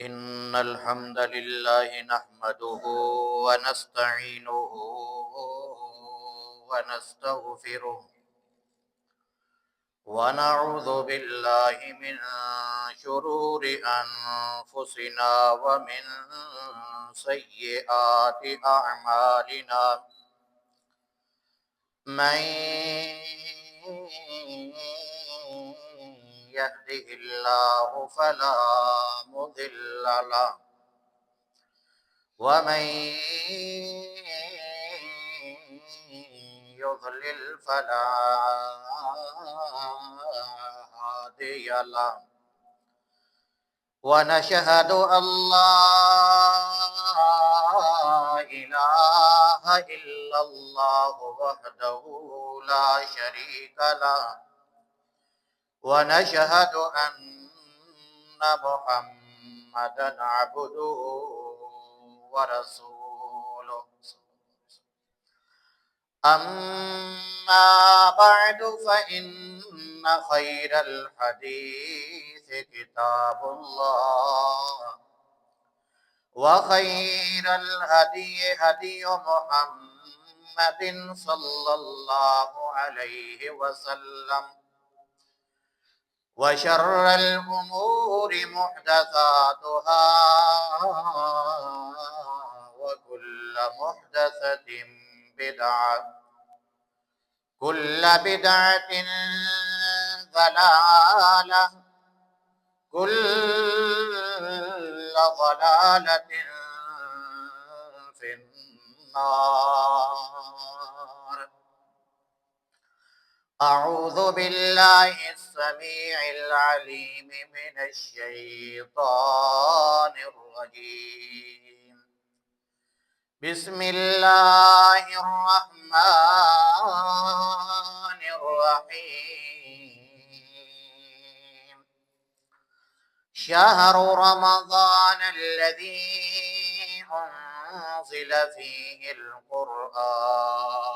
إن الحمد لله نحمده ونستعينه ونستغفره ونعوذ بالله من شرور أنفسنا ومن سيئات أعمالنا من يهده الله فلا مضل له ومن يضلل فلا هادي له ونشهد أن لا إله إلا الله وحده لا شريك له ونشهد أن محمدا عبده ورسوله أما بعد فإن خير الحديث كتاب الله وخير الهدي هدي محمد صلى الله عليه وسلم وشر الأمور محدثاتها وكل محدثة بدعة كل بدعة ضلالة كل ضلالة في النار. أعوذ بالله السميع العليم من الشيطان الرجيم. بسم الله الرحمن الرحيم. شهر رمضان الذي أنزل فيه القرآن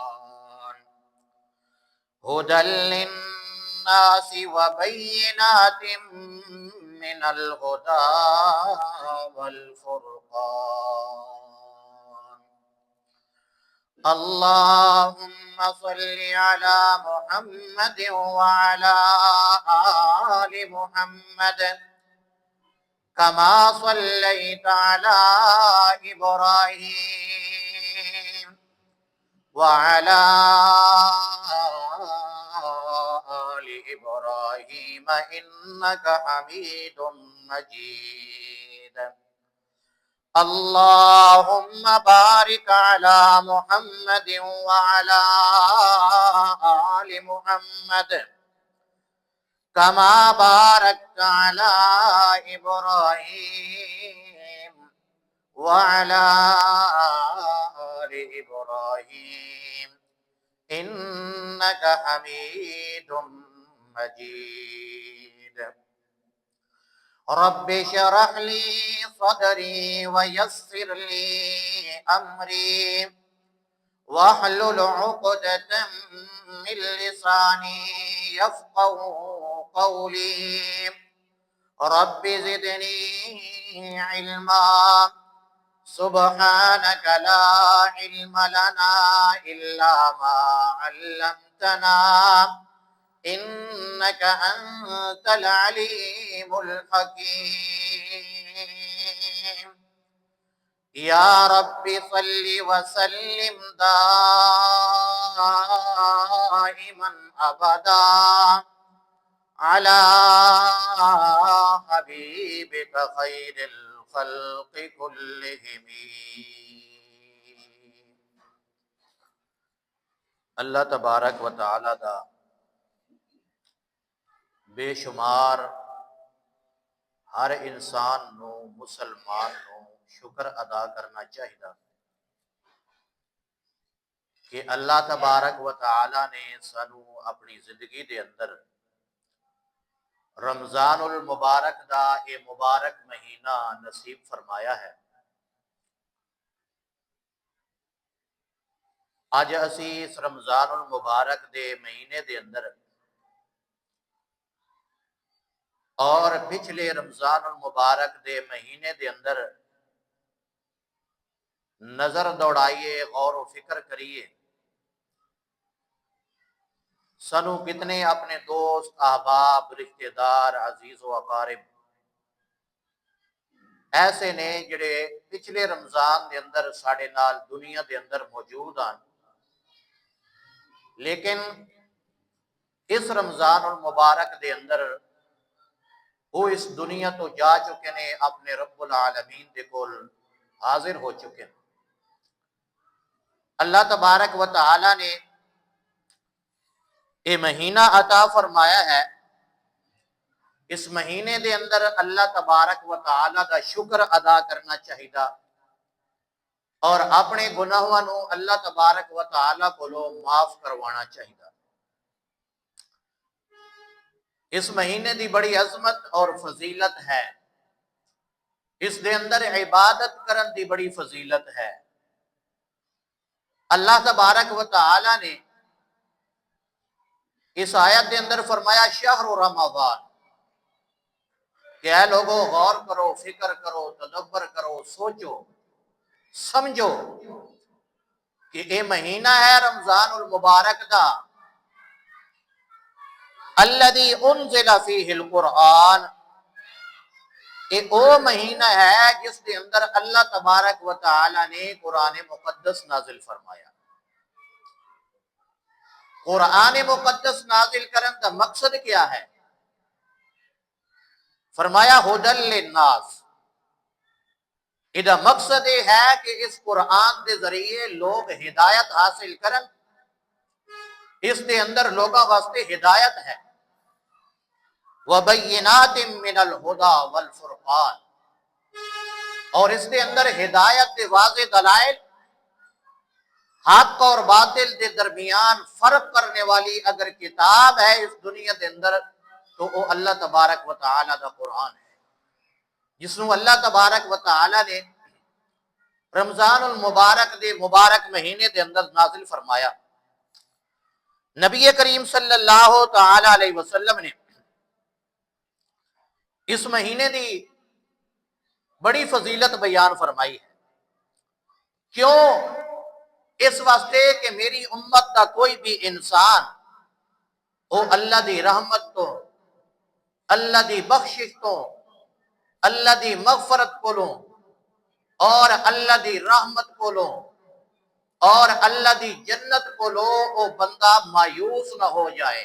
هدى للناس وبينات من الهدى والفرقان. اللهم صل على محمد وعلى آل محمد كما صليت على إبراهيم وعلى آل إبراهيم إنك حميد مجيد. اللهم بارك على محمد وعلى آل محمد كما باركت على إبراهيم وعلى آل إبراهيم إنك حميد مجيد. رب اشرح لي صدري ويسر لي أمري واحلل عقدة من لساني يفقه قولي. رب زدني علما سبحانك لا علم لنا إلا ما علمتنا إنك أنت العليم الحكيم. يا رب صل وسلم دائما أبدا على حبيبك خير الخلق كلهم. اللہ تبارک و تعالی دا بے شمار ہر انسان نو مسلمان نو شکر ادا کرنا چاہیے کہ اللہ تبارک و تعالی نے سانو اپنی زندگی دے اندر رمضان المبارک دا یہ مبارک مہینہ نصیب فرمایا ہے. اج اسی اس رمضان المبارک دے مہینے دے اندر اور پچھلے رمضان المبارک دے مہینے دے اندر نظر دوڑائیے، غور و فکر کریے، سنو کتنے اپنے دوست، احباب، رشتہ دار، عزیز و اقارب ایسے نے جڑے پچھلے رمضان دے اندر ساڑے نال دنیا دے اندر موجود ہیں، لیکن اس رمضان المبارک دے اندر وہ اس دنیا تو جا چکے نے، اپنے رب العالمین دے کول حاضر ہو چکے ہیں۔ اللہ تبارک و تعالی نے یہ مہینہ عطا فرمایا ہے، اس مہینے دے اندر اللہ تبارک و تعالی دا شکر ادا کرنا چاہیدا اور اپنے گناہاں نو اللہ تبارک و تعالی کولو معاف کروانا چاہیدا۔ اس مہینے دی بڑی عظمت اور فضیلت ہے، اس دے اندر عبادت کرن دی بڑی فضیلت ہے۔ اللہ تبارک و تعالی نے اس آیت دے اندر فرمایا شہر رمضان، کہ اے لوگو غور کرو، فکر کرو، تدبر کرو، سوچو، سمجھو کہ اے مہینہ ہے رمضان المبارک دا، الذی انزل فیہ القرآن، یہ او مہینہ ہے جس کے اندر اللہ تبارک و تعالی نے قرآن مقدس نازل فرمایا۔ قرآن مقدس نازل کرن کا مقصد کیا ہے؟ فرمایا ھدی للناس، یہ مقصد یہ ہے کہ اس قرآن کے ذریعے لوگ ہدایت حاصل کرن، اس کے اندر لوگوں واسطے ہدایت ہے۔ وَبَيِّنَاتٍ مِّنَ الْهُدَى وَالْفُرْقَانِ، اور اس کے اندر ہدایت کے واضح دلائل، حق اور باطل کے درمیان فرق کرنے والی اگر کتاب ہے اس دنیا کے اندر تو وہ اللہ تبارک و تعالی دا قرآن ہے، جس نو اللہ تبارک و تعالی نے رمضان المبارک دے مبارک مہینے دے اندر نازل فرمایا۔ نبی کریم صلی اللہ تعالی علیہ وسلم نے اس مہینے دی بڑی فضیلت بیان فرمائی ہے۔ کیوں؟ اس واسطے کہ میری امت دا کوئی بھی انسان وہ اللہ دی رحمت تو، اللہ دی بخشش تو، اللہ دی مغفرت کولوں اور اللہ دی رحمت کولوں اور اللہ دی جنت کولوں وہ بندہ مایوس نہ ہو جائے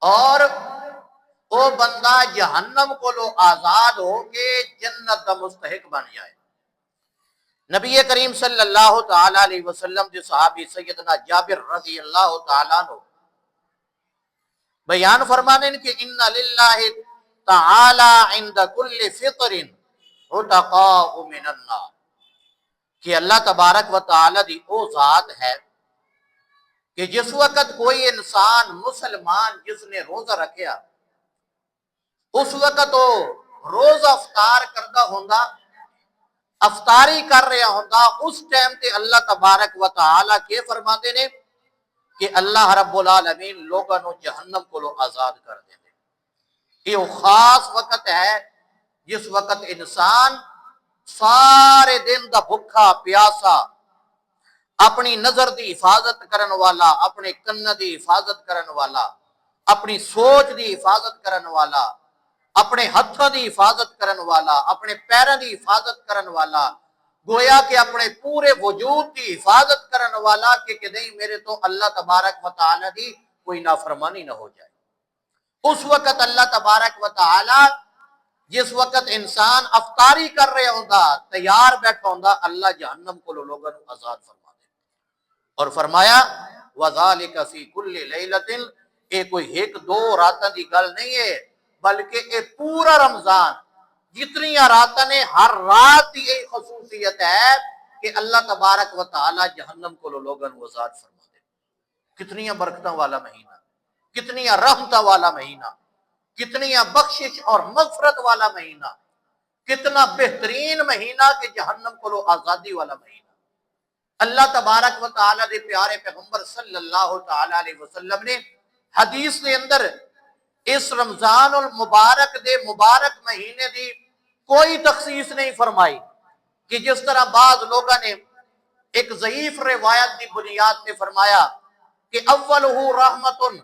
اور وہ بندہ جہنم کولوں آزاد ہو کے جنت دا مستحق بن جائے۔ نبی کریم صلی اللہ تعالی علیہ وسلم جو صحابی سیدنا جابر رضی اللہ تعالیٰ عنہ بیان فرمانے کہ ان للہ تعالی عند کل فطر عتقاء من النار، کہ اللہ تبارک و تعالی دی وہ ذات ہے کہ جس وقت کوئی انسان مسلمان جس نے روزہ رکھیا اس وقت وہ روزہ افطار کردہ ہوندا، افطاری کر رہا ہوندا، اس ٹائم تے اللہ تبارک و تعالی کے فرماتے نے کہ اللہ رب العالمین لوگوں نو جہنم کو آزاد کر دیں گے۔ یہ خاص وقت ہے جس وقت انسان سارے دن دا بھکھا پیاسا، اپنی نظر دی حفاظت کرن والا، اپنے کن دی حفاظت کرن والا، اپنی سوچ دی حفاظت کرن والا، اپنے ہتھوں دی حفاظت کرن والا، اپنے پیروں دی حفاظت کرن والا، گویا کہ اپنے پورے وجود کی حفاظت کرن والا کہ نہیں میرے تو اللہ تبارک و تعالی دی کوئی نافرمانی نہ ہو جائے۔ اس وقت اللہ تبارک و تعالی جس وقت انسان افطاری کر رہے ہوندا، تیار بیٹھا ہوندا، اللہ جہنم کو لوگوں کو آزاد فرما دے اور فرمایا وَذَلِكَ فِي كُلِّ لَيْلَةٍ، یہ کوئی ایک دو راتاں دی گل نہیں ہے بلکہ یہ پورا رمضان جتنی راتاں نے ہر رات کی یہ خصوصیت ہے کہ اللہ تبارک و تعالی جہنم کو لوگوں کو آزاد فرما دے۔ کتنی برکتوں والا مہینہ، کتنی رحمتوں والا مہینہ، کتنی بخشش اور مغفرت والا مہینہ، کتنا بہترین مہینہ کہ جہنم کو آزادی والا مہینہ۔ اللہ تبارک و تعالی دے پیارے پیغمبر صلی اللہ تعالی علیہ وسلم نے حدیث کے اندر اس رمضان المبارک دے مبارک مہینے دی کوئی تخصیص نہیں فرمائی کہ جس طرح بعض لوگوں نے ایک ضعیف روایت دی بنیاد پہ فرمایا کہ اولہ رحمتن،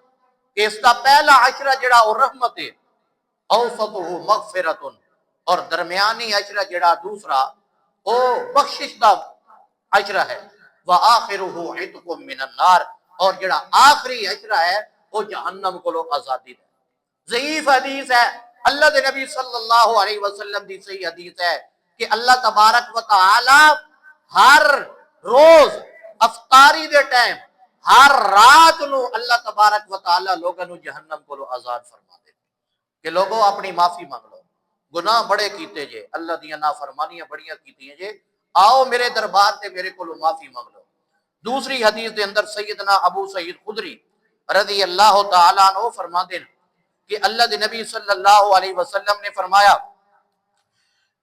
کہ اس کا پہلا عشرہ جڑا وہ رحمت ہے، اوسطہ مغفرتن، اور درمیانی عشرہ جڑا دوسرا وہ بخشش دا عشرہ ہے، وآخرہ عتق من النار، اور جڑا آخری عشرہ ہے وہ جہنم کو لو آزادی ہے۔ ضعیف حدیث ہے، اللہ دے نبی صلی اللہ علیہ وسلم دی صحیح حدیث ہے کہ اللہ تبارک و تعالی ہر روز افطاری دے ٹائم ہر رات نو اللہ تبارک و تعالی لوگوں نو جہنم کو لو آزاد فرما دے کہ لوگوں اپنی معافی مانگ لو، گناہ بڑے کیتے جے، اللہ دیاں نافرمانیاں بڑیاں کیتیاں جے، آؤ میرے دربار تے میرے کو لو معافی مانگ لو۔ دوسری حدیث دے اندر سیدنا ابو سعید خدری رضی اللہ تعالیٰ عنہ فرما دیں کہ اللہ دے نبی صلی اللہ علیہ وسلم نے فرمایا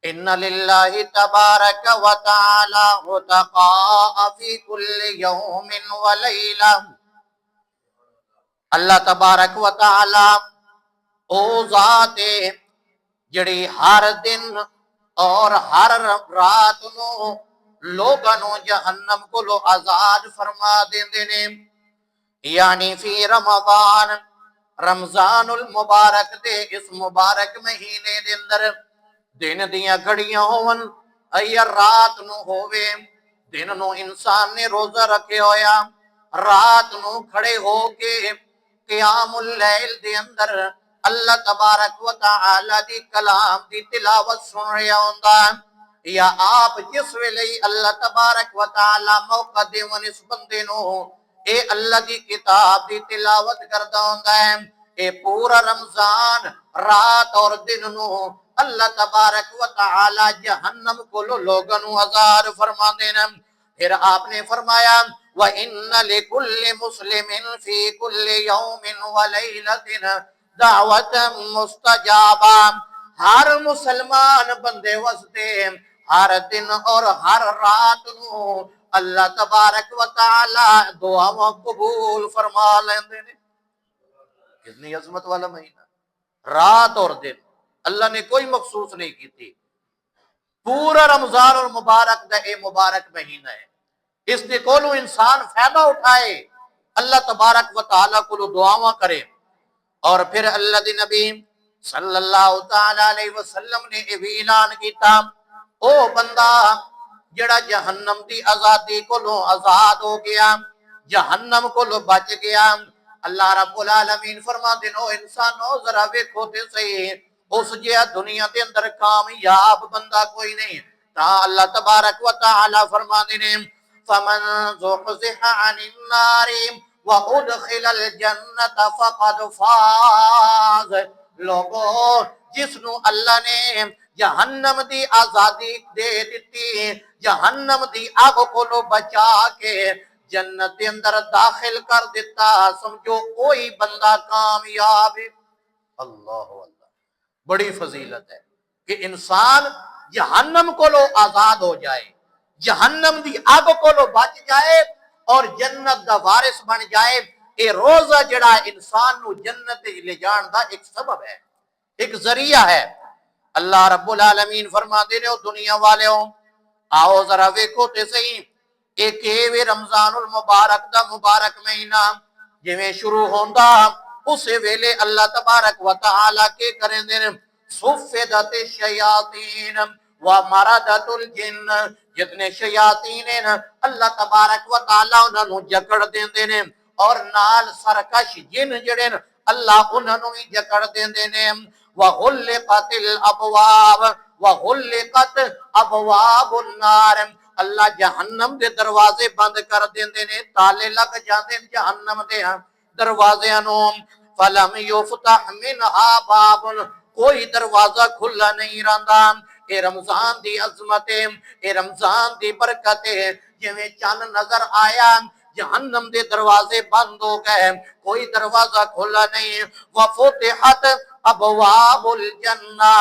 ان للہ تبارک و تعالی عتقاء فی کل یوم و لیلہ، اللہ تبارک و تعالی او ذات ہے جڑی ہر دن اور ہر رات نو لوگاں نو جہنم کو لو آزاد فرما دیندے نے، یعنی فی رمضان، رمضان المبارک دے اس مبارک مہینے دے اندر دن دیاں گھڑیاں ہون یا رات نو ہووے، دن نو انسان نے روزہ رکھے ہویا، رات نو کھڑے ہو کے قیام اللیل دے اندر اللہ تبارک و تعالی دی کلام دی تلاوت سن رہا ہوندا، یا آپ جس ویلے اللہ تبارک و تعالی موقع دیون اس بندے نو اے اللہ دی کتاب دی تلاوت کردا ہوندا ہے، اے پورا رمضان رات اور دن نو اللہ تبارک و تعالی جہنم کو لوگوں نو آزاد فرما دینا۔ پھر آپ نے فرمایا وَإِنَّ لِكُلِّ مُسْلِمٍ فِي كُلِّ يَوْمٍ وَلَيْلَةٍ دعوت مستجابہ، ہر مسلمان بندے واسطے ہر دن اور ہر رات نو اللہ تبارک و تعالی دعاواں قبول فرما لیندے نے۔ کتنی عظمت والا مہینہ، رات اور دن اللہ نے کوئی مخصوص نہیں کی تھی، پورا رمضان اور مبارک دا اے مبارک مہینہ ہے، اس دے کولو انسان فائدہ اٹھائے، اللہ تبارک و تعالی کو دعاواں کرے۔ اور پھر اللہ دی نبی صلی اللہ تعالی علیہ وسلم نے یہ بھی اعلان کیتا او بندہ جڑا جہنم دی آزادی کو آزاد ہو گیا، جہنم کو بچ گیا، اللہ رب العالمین فرما دینو انسانو ذرا ویکھو تے صحیح اس جہا دنیا دے اندر کامیاب بندہ کوئی نہیں، تا اللہ تبارک و تعالی فرما دینے فمن زحزح عن النار وَأُدْخِلَ الْجَنَّةَ فَقَدْ فَازَ، لوگوں جس نو اللہ نے جہنم دی آزادی دے دیتی، جہنم دی آگ کو لو بچا کے جنت دے اندر داخل کر دیتا، سمجھو کوئی بندہ کامیاب ہے۔ اللہ اللہ، بڑی فضیلت ہے کہ انسان جہنم کو لو آزاد ہو جائے، جہنم دی آگ کو لو بچ جائے اور جنت دا وارث بن جائے۔ اے روزہ جڑا انسان نو جنت لے جان دا ایک سبب ہے، ایک ذریعہ ہے۔ اللہ رب العالمین فرما دے رہے ہو دنیا والے ہو آؤ ذرا ویکھو تے صحیح ایک ایویں رمضان المبارک دا مبارک مہینہ جویں شروع ہوندا اسے ویلے اللہ تبارک و تعالی کے کریں دے صفدت الشیاطین ومردت الجن، جتنے شیاطین ہیں اللہ تبارک و تعالی انہاں نو جکڑ دیندے نے اور نال سرکش جن جڑے اللہ انہاں نو ہی جکڑ دیندے نے۔ وغلقت الابواب وغلقت ابواب النار، اللہ جہنم دے دروازے بند کر دیندے نے، تالے لگ جاندے جہنم دے دروازے نو، فلم یفتح منہا باب، کوئی دروازہ کھلا نہیں رہندا۔ اے رمضان دی عظمت ہے، اے رمضان دی برکت ہے، جویں چند نظر آیا جہنم دے دروازے بند ہو گئے، کوئی دروازہ کھلا نہیں۔ وفتحت ابواب الجنہ،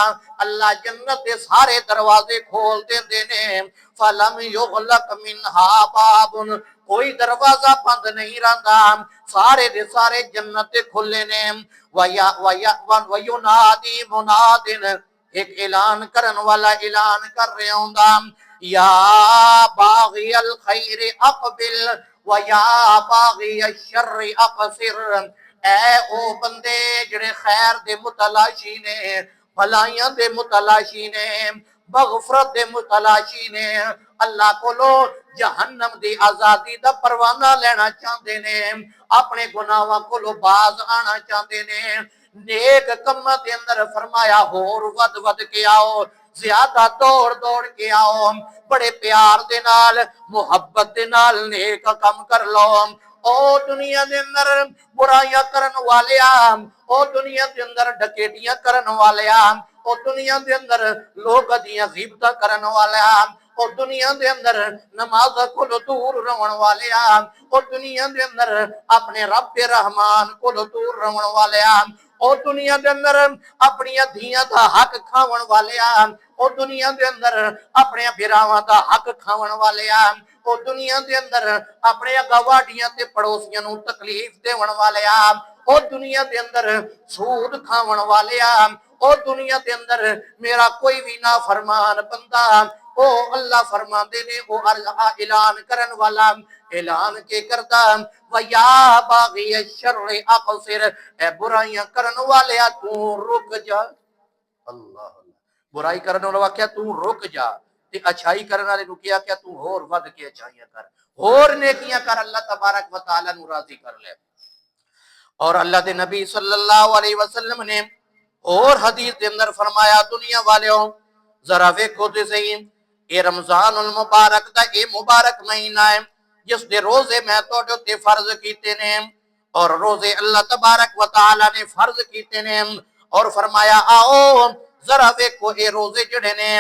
اللہ جنت دے سارے دروازے کھول دیندے نے، فلم یغلق منہا باب، کوئی دروازہ بند نہیں رہندا، سارے دے سارے جنت کھلے نے۔ وَيُنَادِي مُنَادٍ، ایک اعلان کرن والا اعلان کر رہا ہوندا، یا باغی الخیر اقبل ویا باغی الشر اقصر، اے او بندے جڑے خیر دے متلاشی نے، بھلائیاں دے متلاشی نے، مغفرت دے متلاشی نے، اللہ کولو جہنم دی آزادی دا پروانہ لینا چاہتے نے، اپنے گناہاں کولو باز آنا چاہتے نے، نیک کماں دے اندر فرمایا ہور ود ود کے آؤ، زیادہ دوڑ دوڑ کے آؤ، بڑے پیار دے نال محبت دے نال نیک کم کر لو۔ او دنیا دے اندر برائیاں کرن والیا، او دنیا دے اندر ڈکیٹیاں کرن والیا، او دنیا دے اندر لوگ دیاں غیبتاں کرن والیا، او دنیا دے اندر نماز کو دور رہن والیا، او دنیا دے اندر اپنے رب رحمان کو دور رہن والیا، او دنیا دے اندر اپنی دھیاں دا حق کھاون والیا، او دنیا دے اندر اپنے بھراواں دا حق کھاون والیا، او دنیا دے اندر اپنے گواڈیاں تے پڑوسیاں نو تکلیف دیون والیا، او دنیا دے اندر سود کھاون والیا، او دنیا دے اندر میرا کوئی بھی نافرمان بندہ، او اللہ فرماندے نے، او اعلان کرن والا اعلان کے کردا، وَيَا بَاغِيَ الشَّرِّ أَقْصِرْ، اے برائیاں کرن والیا تو رک جا۔ اللہ برائی کرن والا کیا تو رک جا، تے اچھائی کرن والے نو کیا تو ہور ود کے اچھائیاں کر، ہور نیکیاں کر، اللہ تبارک و تعالی نو راضی کر لے۔ اور اللہ دے نبی صلی اللہ علیہ وسلم نے اور حدیث دے اندر فرمایا، دنیا والیوں ذرا ویکھو تے صحیح، اے رمضان المبارک دا اے مبارک مہینہ ہے جس دے روزے میں توڑے تے فرض کیتے نے، اور روزے اللہ تبارک و تعالی نے فرض کیتے نے، اور فرمایا آؤ ذرا ویکھو اے روزے جڑے نے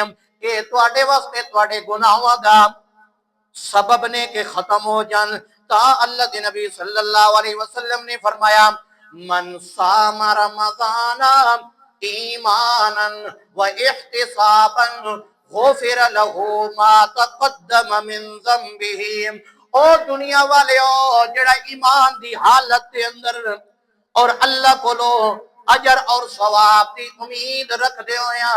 اے تواڈے واسطے تواڈے گناہاں دا سبب نے کہ ختم ہو جان۔ تا اللہ دے نبی صلی اللہ علیہ وسلم نے فرمایا، من صام رمضان ایمانا و احتسابا غفر له ما تقدم من ذنبه، او دنیا والے جڑا ایمان دی حالت دے اندر اور اللہ کو لو اجر اور ثواب دی امید رکھ دے ہویا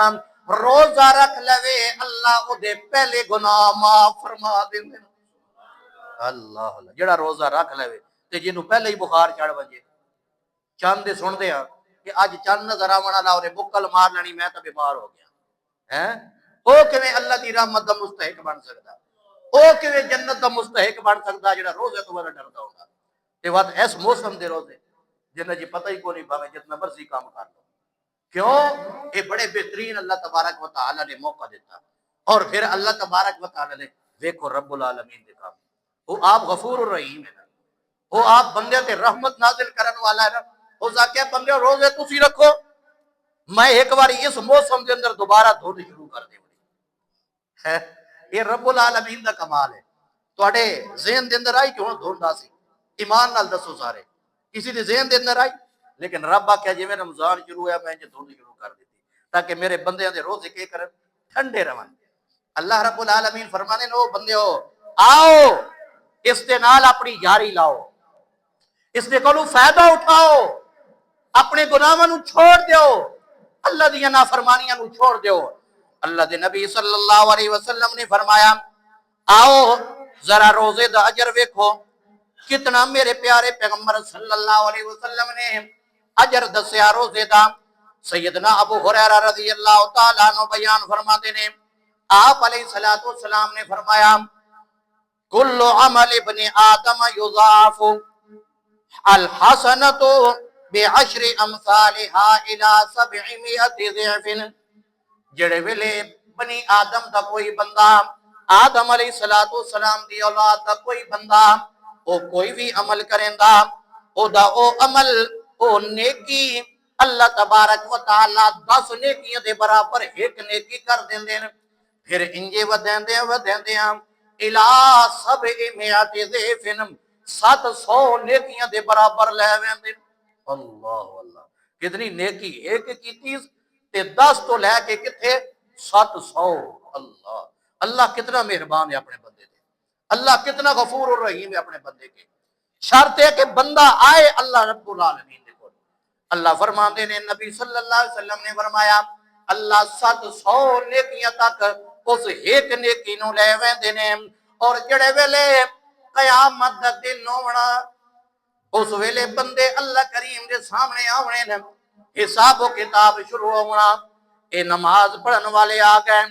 روزہ رکھ لوے، اللہ او دے پہلے گناہ معاف فرما دیندے۔ اللہ اللہ جڑا روزہ رکھ لوے تے جنوں پہلے ہی بخار چڑھ وجے، چند سن دے ہاں کہ اج چند نظر آونا لا اور بکل مار لینی میں تو بیمار ہو گیا ہیں، او کیویں اللہ دی رحمت دا مستحق بن سکدا، او کیویں جنت دا مستحق بن سکدا جڑا روزے تو بڑا ڈردا ہوندا تے وقت اس موسم دے روزے جنہیں جی پتہ ہی کو نہیں پاوے جتنا مرضی کام کر لو، کیوں یہ بڑے بہترین اللہ تبارک و تعالی نے موقع دیتا، اور پھر اللہ تبارک و تعالی نے دیکھو رب العالمین دے کام، وہ آپ غفور الرحیم ہے نا، وہ آپ بندے تے رحمت نازل کرن والا ہے نا، وہ ذاکہ بندے روزے تسی رکھو، میں ایک باری اس موسم دے اندر دوبارہ دھونے شروع کر دے ہے، یہ رب العالمین دا کمال ہے۔ تواڈے ذہن دے اندر آئی کہ ہن دھوندا سی، ایمان نال دسو سارے کسی دے ذہن دے اندر آئی، لیکن رب آکھیا جی میں رمضان شروع ہوا میں دھونے شروع کر دیتی تاکہ میرے بندیاں دے روزے کے کرن ٹھنڈے رہن۔ اللہ رب العالمین فرمانے نو بندیو آؤ اس دے نال اپنی یاری لاؤ، اس دے کولوں فائدہ اٹھاؤ، اپنے گناہاں نو چھوڑ دیو، اللہ دی نافرمانیاں نو چھوڑ دیو۔ اللہ دے نبی صلی اللہ علیہ وسلم نے فرمایا آؤ ذرا روزے دا اجر ویکھو، کتنا میرے پیارے پیغمبر صلی اللہ علیہ وسلم نے اجر دسیا روزے دا۔ سیدنا ابو ہریرہ رضی اللہ تعالیٰ عنہ بیان فرماتے نے، آپ علیہ السلام نے فرمایا کل عمل ابن آدم یضاعف الحسنۃ بعشر امثالها الى 700 ضعف، جڑے ویلے بنی آدم دا کوئی بندہ، آدم علیہ السلام دی اولاد دا کوئی بندہ او کوئی بھی عمل کریندا، او دا او عمل او نیکی اللہ تبارک و تعالی 10 نیکیاں دے برابر ایک نیکی کر دیندے نے، پھر انجے ودیندے الا 700 ضعف 700 نیکیاں دے برابر لے ویندے۔ اللہ اللہ کتنی نیکی ایک کیتی تے 10 تو لے کے کتھے 700۔ اللہ اللہ کتنا مہربان ہے اپنے بندے دے، اللہ کتنا غفور الرحیم ہے اپنے بندے کے. شرط ہے کہ بندہ آئے اللہ رب العالمین کو. اللہ فرماتے نے نبی صلی اللہ علیہ وسلم نے فرمایا اللہ 700 نیکیاں تک اس ایک نیکی نو لے ویندے نے اور جڑے ویلے قیامت دا دن ہونا اس ویلے بندے اللہ کریم دے سامنے آونے نے حساب و کتاب شروع ہونا. اے نماز پڑھن والے آ گئے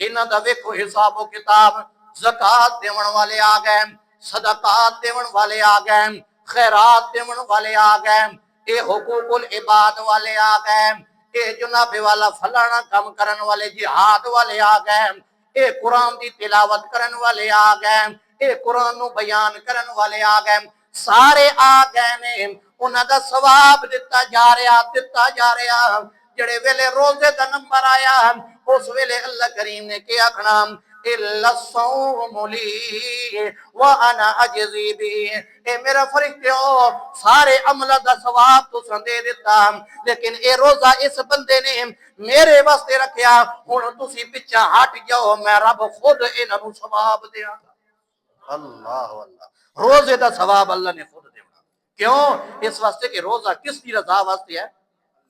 انہاں دا ویکھو حساب و کتاب. زکات دیون والے آ گئے صدقات دیون والے آ گئے خیرات دیون والے آ گئے اے حقوق العباد والے آ گئے اے جناب والا فلانا کام کرن والے جہاد والے آ گئے اے قرآن دی تلاوت کرن والے آ گئے اے قرآن نو بیان کرن والے آ گئے. سارے آ گئے نے انہاں دا ثواب دتا جا رہا جڑے ویلے روزے دا نمبر آیا اس ویلے اللہ کریم نے کیا آکھنا الا الصوم لی وانا اجزی بی. اے میرا فرشتو سارے عمل دا ثواب تو دے دیتا لیکن اے روزہ اس بندے نے میرے واسطے رکھیا ہن تسی پیچھے ہٹ جاؤ میں رب خود انہاں نو ثواب دیاں گا. اللہ اللہ روزے دا ثواب اللہ نے خود دینا. کیوں؟ اس واسطے کہ روزہ کس دی رضا واسطے ہے؟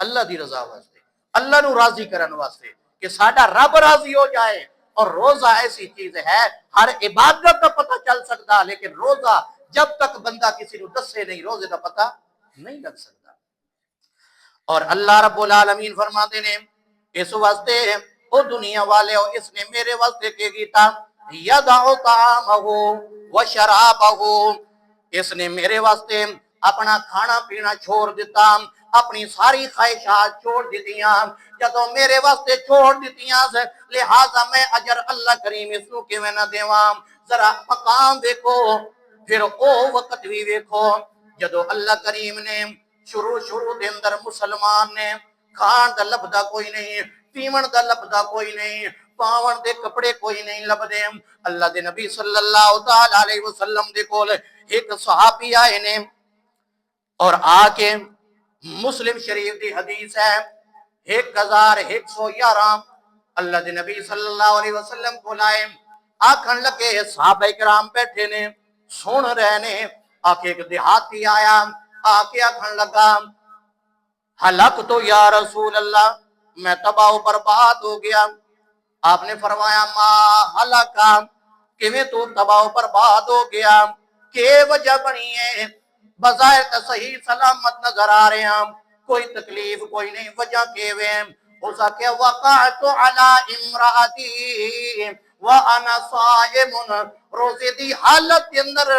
اللہ دی رضا واسطے اللہ نو راضی کرن واسطے کہ ساڈا رب راضی ہو جائے. اور روزہ ایسی چیز ہے ہر عبادت کا پتہ چل سکتا لیکن روزہ جب تک بندہ کسی نو دسے نہیں روزے کا پتہ نہیں لگ سکتا. اور اللہ رب العالمین فرماتے نے اس واسطے او دنیا والے ہو اس نے میرے واسطے کیا کیتا یدعو طعامہ و شرابہ. اس نے میرے واسطے اپنا کھانا پینا چھوڑ دیتا اپنی ساری خواہشات چھوڑ دیتیاں جدو میرے واسطے چھوڑ دیتیاں لہذا میں اجر اللہ کریم اس نو کیویں نہ دیواں. ذرا مقام دیکھو پھر او وقت بھی دیکھو جدو اللہ کریم نے شروع دے اندر مسلمان نے کھان دا لبدا کوئی نہیں پیون دا لبدا کوئی نہیں پاون دے کپڑے کوئی نہیں لبدے. اللہ دے نبی صلی اللہ تعالی علیہ وسلم دے کول ایک صحابی آئے نے اور آ کے مسلم شریف دی حدیث ہے 1111 اللہ دے نبی صلی اللہ علیہ وسلم کو لائے آکھن لگے صحابہ کرام بیٹھے نے سن رہے نے آکے ایک دیہاتی آیا آکے آکھن لگا حلق تو یا رسول اللہ میں تباہ و برباد ہو گیا. آپ نے فرمایا ما حلقا کہ تو تباہ و برباد ہو گیا کہ وجہ بنی ہے بظاہر تا صحیح سلامت نظر آ رہے ہیں کوئی تکلیف کوئی نہیں وجہ کیوے ہو سکے وقعت علی امراتی وانا صائم روزے دی حالت کے اندر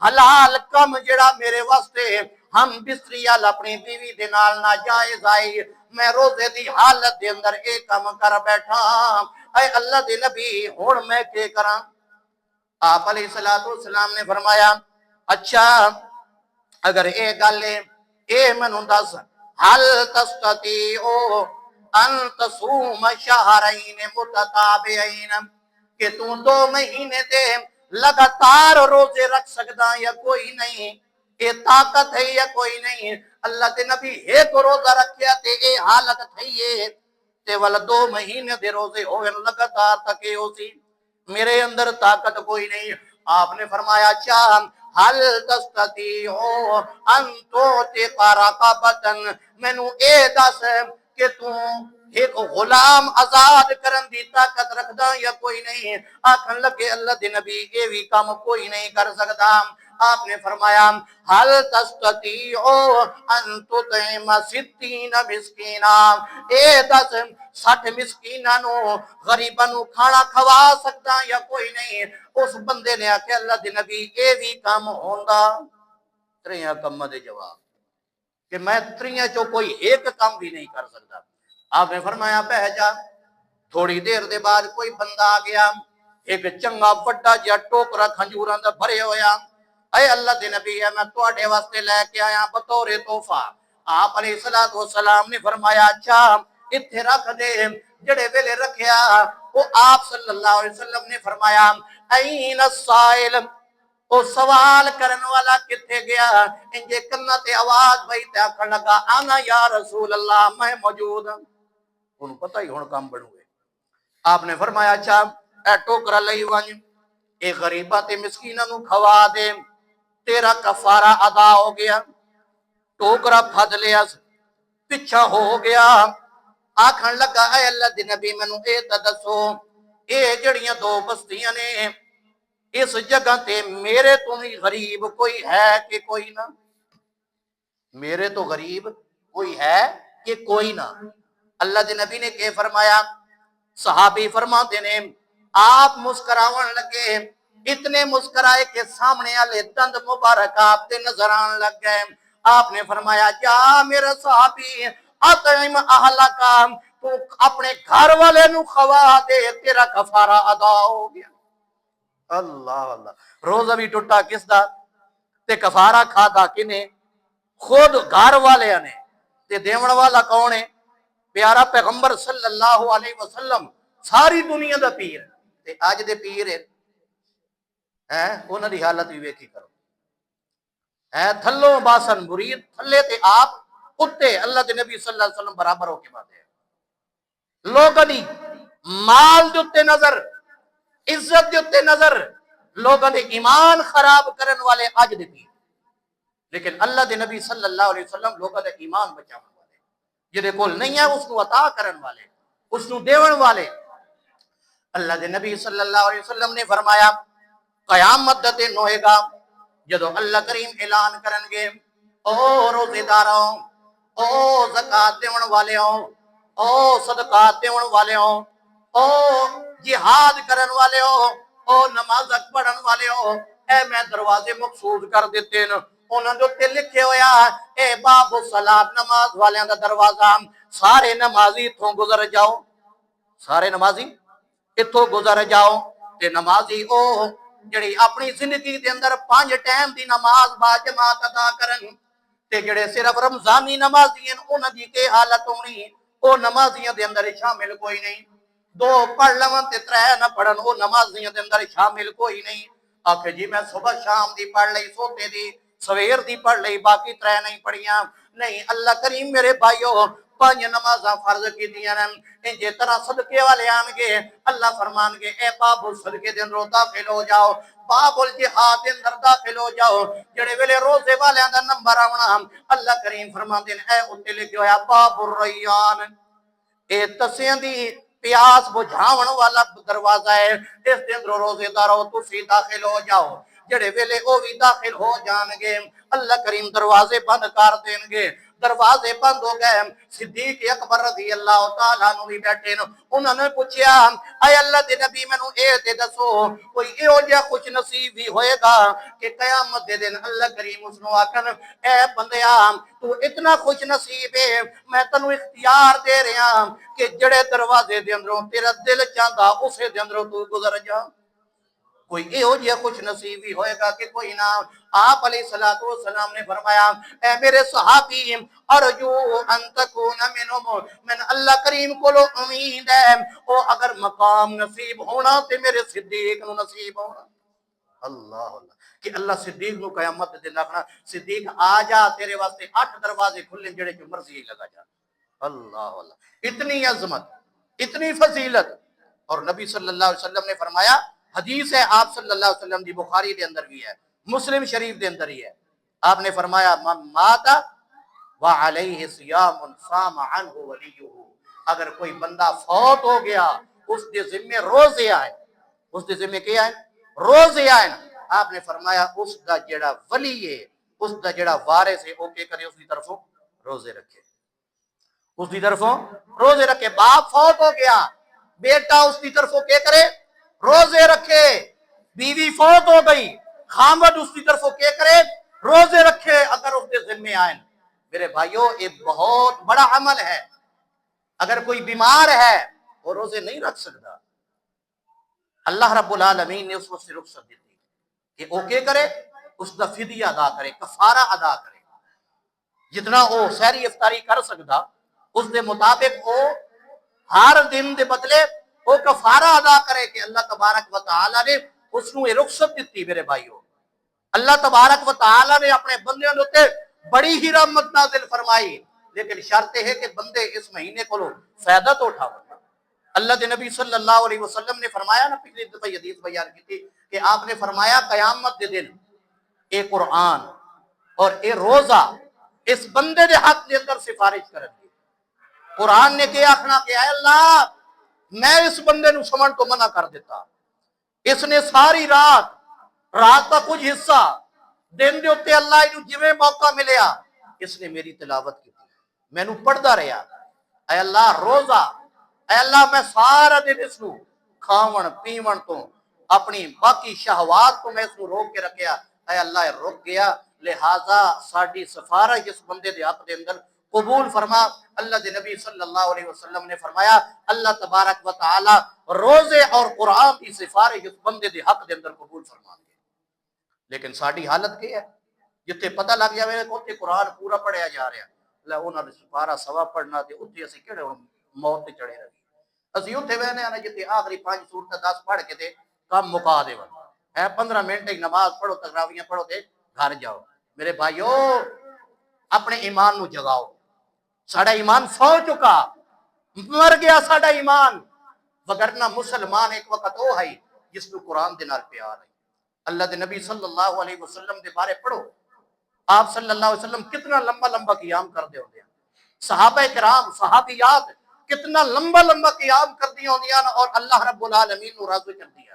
حلال کم جڑا میرے واسطے ہم بستریال اپنی بیوی دے نال ناجائز آئی میں روزے دی حالت دے اندر ایک کم کر بیٹھا اے اللہ دے نبی ہن میں کے کراں. آپ علیہ السلام نے فرمایا اچھا اگر اے گل اے منوں دس حل تستطيع ان تصوم شهرين متتابعين کہ تو 2 مہینے دے لگاتار روزے رکھ سکدا یا کوئی نہیں اے طاقت ہے یا کوئی نہیں. اللہ دے نبی ایک روزہ رکھیا تے اے حالت تھئی تے والا 2 مہینے دے روزے ہوئے لگاتار تک ہو سی میرے اندر طاقت کوئی نہیں. آپ نے فرمایا چاہ حل تستطيع ان تعتق رقبة مینوں اے دس کہ تو ایک غلام آزاد کرن دی طاقت رکھدا یا کوئی نہیں. آکھن لگے اللہ دے نبی اے بھی کام کوئی نہیں کر سکدا. آپ نے فرمایا حل تستطيع ان تطعم 60 مسکینا اے دس 60 مسکیناں نو غریباں نو کھانا کھوا سکدا یا کوئی نہیں. اس بندے نے آکھیا اللہ دے نبی اے بھی کام ہوندا. تریاں کم دے جواب کہ میں تریاں چوں کوئی ایک کام بھی نہیں کر سکتا. آپ نے فرمایا بہ جا. تھوڑی دیر دے بعد کوئی بندہ آ گیا ایک چنگا بڑا جا ٹوکرا کھنجوراں دا بھرے ہویا اے اللہ دے نبی ہے میں تواڈے واسطے لے کے آیا بطور تحفہ. آپ علیہ السلام نے فرمایا اچھا اتھے رکھ دے. جڑے ویلے رکھیا وہ آپ صلی اللہ علیہ وسلم نے فرمایا این السائل او سوال کرن والا کتھے گیا انجے کنا تے آواز بھئی تے آکھن لگا انا یا رسول اللہ میں موجود ہوں. انہوں پتہ ہی ہن کام بنو گئے. آپ نے فرمایا اچھا اے ٹوکرا لئی ونج اے غریباں تے مسکیناں نو کھوا دے، تیرا کفارہ ادا ہو گیا۔ ٹوکرا پھد لیا، پچھا ہو گیا، آکھن لگا اے اللہ دی نبی مینوں اے تے دسو اے جڑیاں دو بستیاں نے اس جگہ تے میرے تو ہی غریب کوئی ہے کہ کوئی نہ؟ میرے تو غریب کوئی ہے کہ کوئی نہ؟ اللہ دے نبی نے کہ فرمایا، صحابی فرماتے نے آپ مسکراون لگے، اتنے مسکرائے کہ سامنے والے دند مبارک آپ تے نظر آن لگ گئے۔ آپ نے فرمایا جا میرا صحابی اطعم اہلک، تو اپنے گھر والے نو کھوا دے، تیرا کفارہ ادا ہو گیا۔ اللہ اللہ، روزہ بھی ٹوٹا کس دا تے کفارہ کھادا کنے؟ خود گھر والے نے۔ تے دیون والا کون ہے؟ پیارا پیغمبر صلی اللہ علیہ وسلم، ساری دنیا دا پیر۔ تے اج دے پیر ہیں انہاں دی حالت بھی ویکھی کرو، ہے تھلوں باسن مرید تھلے تے آپ اتے، اللہ دے نبی صلی اللہ علیہ وسلم برابر ہو کے باتے ہیں۔ لوگاں دی مال دے اتے نظر، عزت دے اتے نظر، لوگاں دے ایمان خراب کرن والے اج دے پیر، لیکن اللہ دے نبی صلی اللہ علیہ وسلم لوگاں دے ایمان بچاون والے، جدے کول نہیں ہے اس کو عطا کرن والے، اس کو دیون والے۔ اللہ دے نبی صلی اللہ علیہ وسلم نے فرمایا قیامت دا دن ہوئے گا جدو اللہ کریم اعلان کرن گے، او روزے داروں، او زکات دیون والیوں، او صدقات دیون والیوں، او جہاد کرن والیوں، او نماز پڑھن والیوں، اے میں دروازے مخصوص کر دیتے ہیں، انہوں نے تے لکھے ہویا اے باب الصلاۃ، نماز والیاں دا دروازہ، سارے نمازی تھوں گزر جاؤ، سارے نمازی اتھوں گزر جاؤ۔ تے نمازی او جڑی اپنی زندگی دے اندر 5 ٹائم دی نماز با جماعت ادا کرن، تے جڑے صرف رمضانی نمازی ہیں انہاں دی کے حالت ہونی، او نمازیاں دے اندر شامل کوئی نہیں۔ 2 پڑھ لون تے 3 نہ پڑھن، او نمازیاں دے اندر شامل کوئی نہیں۔ آکھے جی میں صبح شام دی پڑھ لئی، سوتے دی سویر دی پڑھ لئی، باقی 3 نہیں پڑھیاں۔ نہیں، اللہ کریم میرے بھائیو 5 نمازاں فرض کی دیاں ہیں، انجے طرح صدقے والے آن گے، اللہ فرمان گے اے باب الصدقے دے اندر داخل ہو جاؤ، باب الجہاد دے اندر داخل ہو جاؤ۔ جڑے ویلے روزے والیاں دا نمبر آونا، اللہ کریم فرماندے نے اے اُتے لکھیا ہویا باب الریان، اے تسیاں دی پیاس بجھاون والا دروازہ ہے، اس دے اندر روزے دارو تسی داخل ہو جاؤ۔ جڑے ویلے او بھی داخل ہو جان گے، اللہ کریم دروازے بند کر دین گے۔ دروازے بند ہو گئے، صدیق اکبر رضی اللہ تعالیٰ عنہ بھی بیٹھے، انہوں نے پوچھیا اے اللہ دے نبی مینوں اے تے دسو کوئی ایہو جہا خوش نصیب بھی ہوئے گا کہ قیامت دے دن اللہ کریم اس نو آکھن اے بندیا تو اتنا خوش نصیب ہے، میں تینوں اختیار دے رہا کہ جڑے دروازے دے اندروں تیرا دل چاہتا اسے دے اندروں تو گزر جا۔ کوئی ایہو جہا خوش نصیبی ہوئے گا کہ کوئی نہ۔ آپ علیہ السلام نے فرمایا اے میرے صحابی ارجو ان تکون منہم، میں اللہ کریم کو لو امید ہے او اگر مقام نصیب ہونا تے میرے صدیق نو نصیب ہونا۔ اللہ اللہ، کہ اللہ صدیق نو قیامت دن آخنا صدیق آ جا تیرے واسطے 8 دروازے کھلے جڑے جو مرضی لگا جا۔ اللہ اللہ، اتنی عظمت، اتنی فضیلت۔ اور نبی صلی اللہ علیہ وسلم نے فرمایا، حدیث ہے آپ صلی اللہ علیہ وسلم دی، بخاری دے اندر بھی ہے، مسلم شریف دے اندر ہی ہے، آپ نے فرمایا من مات وعلیہ صیام صام عنہ ولیہ، اگر کوئی بندہ فوت ہو گیا اس دے ذمے روزے آئے، اس دے ذمے کیا ہے؟ روزے آئے۔ آپ نے فرمایا اس دا جڑا ولی ہے، اس دا جڑا وارث ہے وہ کیا کرے؟ اس دی طرفوں روزے رکھے، اس دی طرفوں روزے رکھے۔ باپ فوت ہو گیا، بیٹا اس دی طرفوں کیا کرے؟ روزے رکھے۔ بیوی فوت ہو گئی، خامد اس کی طرف کیا کرے؟ روزے رکھے اگر اس کے ذمہ آئیں۔ میرے بھائیو یہ بہت بڑا عمل ہے۔ اگر کوئی بیمار ہے وہ روزے نہیں رکھ سکتا، اللہ رب العالمین نے اس کو رخصت دی تھی کہ وہ کیا کرے؟ اس کا فدیہ ادا کرے، کفارہ ادا کرے، جتنا وہ سحری افطاری کر سکتا اس دے مطابق وہ ہر دن دے بدلے وہ کفارہ ادا کرے کہ اللہ تبارک و تعالی نے اس کو یہ رخصت دیتی۔ میرے بھائیو اللہ تبارک و تعالی نے اپنے بندیاں دے بڑی ہی رحمت نازل فرمائی، لیکن شرط ہے کہ بندے اس مہینے کو فائدہ تو اٹھاؤ۔ اللہ کے نبی صلی اللہ علیہ وسلم نے فرمایا نا، پچھلی دفعہ یہ حدیث بیان کی تھی کہ آپ نے فرمایا قیامت کے دن اے قرآن اور اے روزہ اس بندے دے حق دے اندر سفارش کرن گے۔ قرآن نے کیا آخنا کہ اے اللہ میں اس بندے نو سمجھ تو منع کر دیتا، اس نے ساری رات کا کچھ حصہ دن دے اتے اللہ انو جویں موقع ملیا اس نے میری تلاوت کی، میں نو پڑھدا رہیا۔ اے اللہ روزہ، اے اللہ میں سارا دن اس نو کھاون پیون تو اپنی باقی شہوات کو میں اس نو روک کے رکھیا، اے اللہ رک گیا، لہذا ساڈی سفارش اس بندے دے حق دے اندر قبول فرما۔ اللہ دے نبی صلی اللہ علیہ وسلم نے فرمایا اللہ تبارک و تعالی روزے اور قرآن کی سفارش اس بندے دے حق دے اندر قبول فرما دے۔ لیکن ساڈی حالت کی ہے، جتنے پتہ لگ جائے کہ قرآن پورا پڑھیا جا رہا ہے، انہوں نے سپارہ سوا پڑھنا تے اتنے اسی کہڑے موت تے چڑھے رہے، اسی اتنے وہنے آنا جتنے آخری 5 سورتیں 10 پڑھ کے تے کام مکا دے ہے 15 منٹ ایک نماز پڑھو تراویحاں پڑھو تے گھر جاؤ۔ میرے بھائیو اپنے ایمان نو جگاؤ، ساڑا ایمان سو چکا، مر گیا ساڑا ایمان، وگرنہ مسلمان ایک وقت وہ ہے جس کو قرآن دے نال پیار ہے۔ اللہ دے نبی صلی اللہ علیہ وسلم دے بارے پڑھو، آپ صلی اللہ علیہ وسلم کتنا لمبا لمبا قیام کر دے ہوندے ہیں، صحابہ کرام صحابیات کتنا لمبا لمبا قیام کر دی ہوندیاں اور اللہ رب العالمین نو راضی کر دیا۔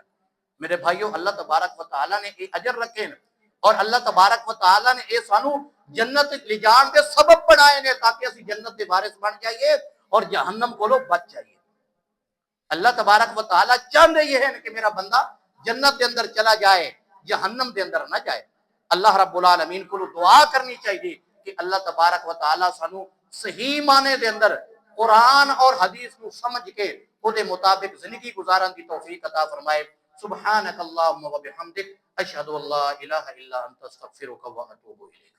میرے بھائیو اللہ تبارک و تعالی نے یہ اجر رکھے اور اللہ تبارک و تعالی نے یہ سانو جنت لے جان کے سبب بنائے نے تاکہ اسی جنت کے وارث بن جائیے اور جہنم کو لو بچ جائیے۔ اللہ تبارک و تعالی چاہتے یہ ہے کہ میرا بندہ جنت کے اندر چلا جائے، جہنم کے اندر نہ جائے۔ اللہ رب العالمین کو دعا کرنی چاہیے کہ اللہ تبارک و تعالی سانو صحیح معنی دے اندر قرآن اور حدیث کو سمجھ کے او دے مطابق زندگی گزارن کی توفیق عطا فرمائے۔ سبحانک اللہم و بحمدک اشہد ان لا الہ الا انت استغفرک و اتوب الیک۔